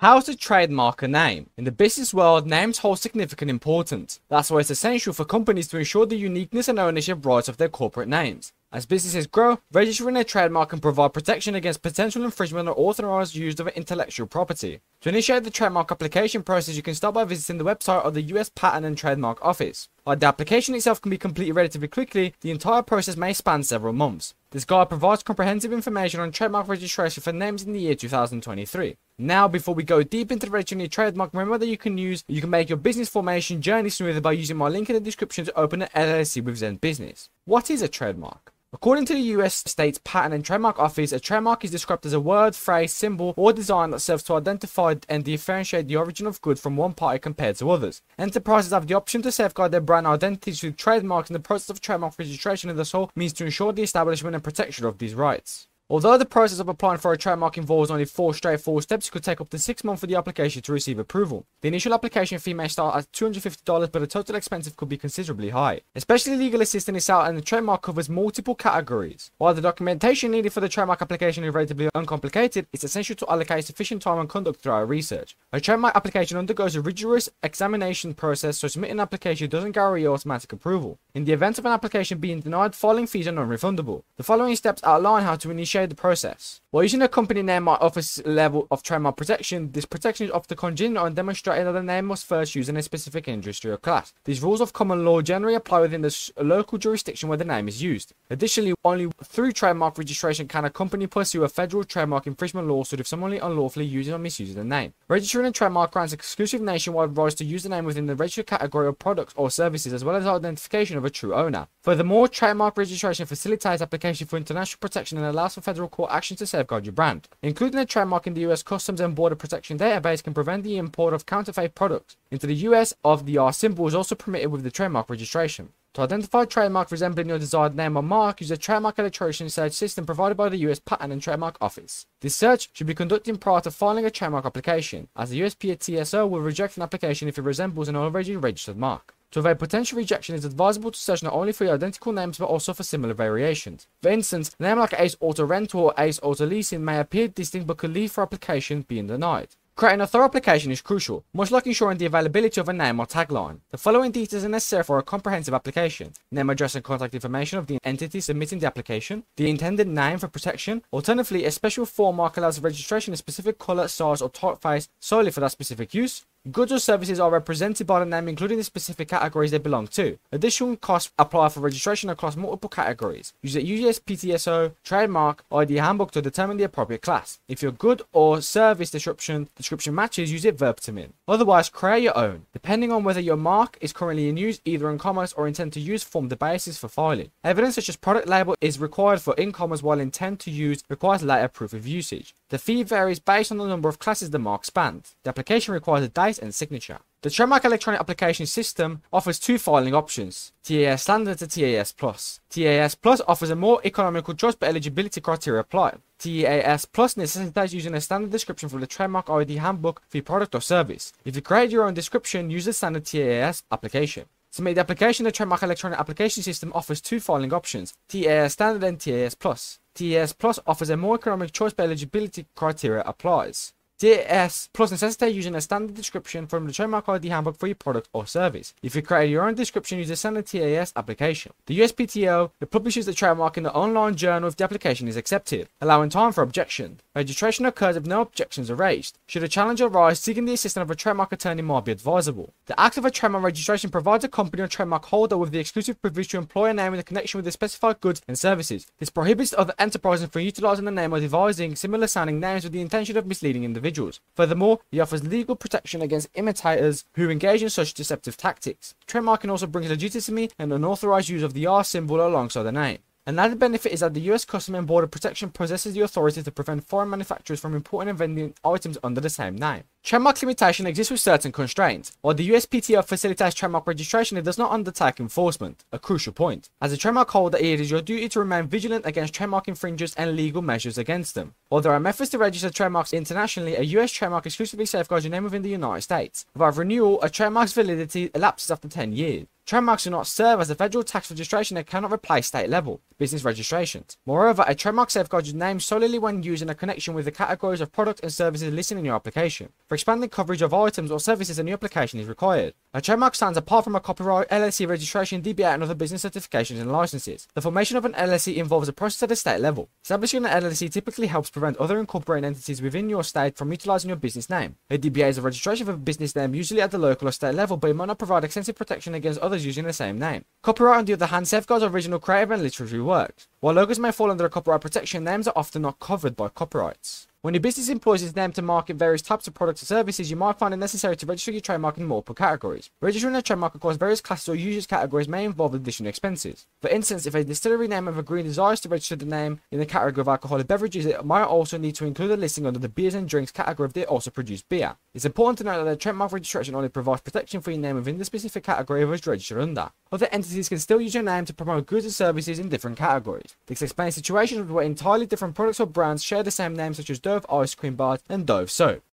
How to trademark a name. In the business world, names hold significant importance. That's why it's essential for companies to ensure the uniqueness and ownership rights of their corporate names. As businesses grow, registering a trademark can provide protection against potential infringement or unauthorized use of intellectual property. To initiate the trademark application process, you can start by visiting the website of the US Patent and Trademark Office. While the application itself can be completed relatively quickly, the entire process may span several months. This guide provides comprehensive information on trademark registration for names in the year 2023. Now, before we go deep into registering your trademark, remember that you can make your business formation journey smoother by using my link in the description to open an LLC with Zen Business. What is a trademark? According to the US State's Patent and Trademark Office, a trademark is described as a word, phrase, symbol, or design that serves to identify and differentiate the origin of goods from one party compared to others. Enterprises have the option to safeguard their brand identity through trademarks, and the process of trademark registration in the whole means to ensure the establishment and protection of these rights. Although the process of applying for a trademark involves only 4 straightforward steps, it could take up to 6 months for the application to receive approval. The initial application fee may start at $250, but the total expense could be considerably high. Especially legal assistance is out, and the trademark covers multiple categories. While the documentation needed for the trademark application is relatively uncomplicated, it's essential to allocate sufficient time and conduct through our research. A trademark application undergoes a rigorous examination process, so submitting an application doesn't guarantee automatic approval. In the event of an application being denied, filing fees are non-refundable. The following steps outline how to initiate the process. While using a company name might offer a level of trademark protection, this protection is often contingent on demonstrating that the name was first used in a specific industry or class. These rules of common law generally apply within the local jurisdiction where the name is used. Additionally, only through trademark registration can a company pursue a federal trademark infringement lawsuit if someone unlawfully uses or misuses the name. Registering a trademark grants exclusive nationwide rights to use the name within the registered category of products or services, as well as identification of a true owner. Furthermore, trademark registration facilitates application for international protection and allows for federal court action to safeguard your brand. Including a trademark in the US Customs and Border Protection database can prevent the import of counterfeit products into the US. Of the R symbol is also permitted with the trademark registration. To identify a trademark resembling your desired name or mark, use a trademark electronic search system provided by the US Patent and Trademark Office. This search should be conducted prior to filing a trademark application, as the USPTO will reject an application if it resembles an already registered mark. To avoid potential rejection, it is advisable to search not only for identical names but also for similar variations. For instance, a name like Ace Auto Rental or Ace Auto Leasing may appear distinct but could lead for application being denied. Creating a thorough application is crucial, much like ensuring the availability of a name or tagline. The following details are necessary for a comprehensive application: name, address, and contact information of the entity submitting the application, the intended name for protection. Alternatively, a special form mark allows registration in specific color, size, or typeface solely for that specific use. Goods or services are represented by the name, including the specific categories they belong to. Additional costs apply for registration across multiple categories. Use a USPTO trademark ID handbook to determine the appropriate class. If your good or service description matches, use it verbatim. Otherwise, create your own. Depending on whether your mark is currently in use, either in commerce or intend to use, form the basis for filing. Evidence such as product label is required for in-commerce, while intent to use requires later proof of usage. The fee varies based on the number of classes the mark spans. The application requires a date and signature. The Trademark Electronic Application System offers 2 filing options: TAS Standard to TAS Plus. TAS Plus offers a more economical choice, but eligibility criteria apply. TAS Plus necessitates using a standard description from the Trademark ID handbook for your product or service. If you create your own description, use the standard TAS application. To make the application, the Trademark Electronic Application System offers 2 filing options: TAS Standard and TAS Plus. TAS Plus offers a more economic choice, but eligibility criteria applies. TAS Plus necessitates using a standard description from the Trademark ID handbook for your product or service. If you create your own description, use the standard TAS application. The USPTO publishes the trademark in the online journal if the application is accepted, allowing time for objection. Registration occurs if no objections are raised. Should a challenge arise, seeking the assistance of a trademark attorney might be advisable. The act of a trademark registration provides a company or trademark holder with the exclusive privilege to employ a name in connection with the specified goods and services. This prohibits other enterprises from utilizing the name or devising similar sounding names with the intention of misleading individuals. Furthermore, it offers legal protection against imitators who engage in such deceptive tactics. Trademarking also brings legitimacy and unauthorized use of the R symbol alongside the name. Another benefit is that the US Customs and Border Protection possesses the authority to prevent foreign manufacturers from importing and vending items under the same name. Trademark limitation exists with certain constraints. While the USPTO facilitates trademark registration, it does not undertake enforcement, a crucial point. As a trademark holder, it is your duty to remain vigilant against trademark infringers and legal measures against them. While there are methods to register trademarks internationally, a US trademark exclusively safeguards your name within the United States. Without renewal, a trademark's validity elapses after 10 years. Trademarks do not serve as a federal tax registration and cannot replace state-level business registrations. Moreover, a trademark safeguards your name solely when used in a connection with the categories of products and services listed in your application. For expanding coverage of items or services, a new application is required. A trademark stands apart from a copyright, LLC registration, DBA, and other business certifications and licenses. The formation of an LLC involves a process at the state level. Establishing an LLC typically helps prevent other incorporated entities within your state from utilizing your business name. A DBA is a registration of a business name, usually at the local or state level, but it might not provide extensive protection against others using the same name. Copyright, on the other hand, safeguards original creative and literary works. While logos may fall under a copyright protection, names are often not covered by copyrights. When your business employs its name to market various types of products or services, you might find it necessary to register your trademark in multiple categories. Registering a trademark across various classes or users categories may involve additional expenses. For instance, if a distillery name of a green desires to register the name in the category of alcoholic beverages, it might also need to include a listing under the beers and drinks category if they also produce beer. It's important to note that the trademark registration only provides protection for your name within the specific category it was registered under. Other entities can still use your name to promote goods and services in different categories. This explains situations where entirely different products or brands share the same name, such as Dove ice cream bars and Dove soap.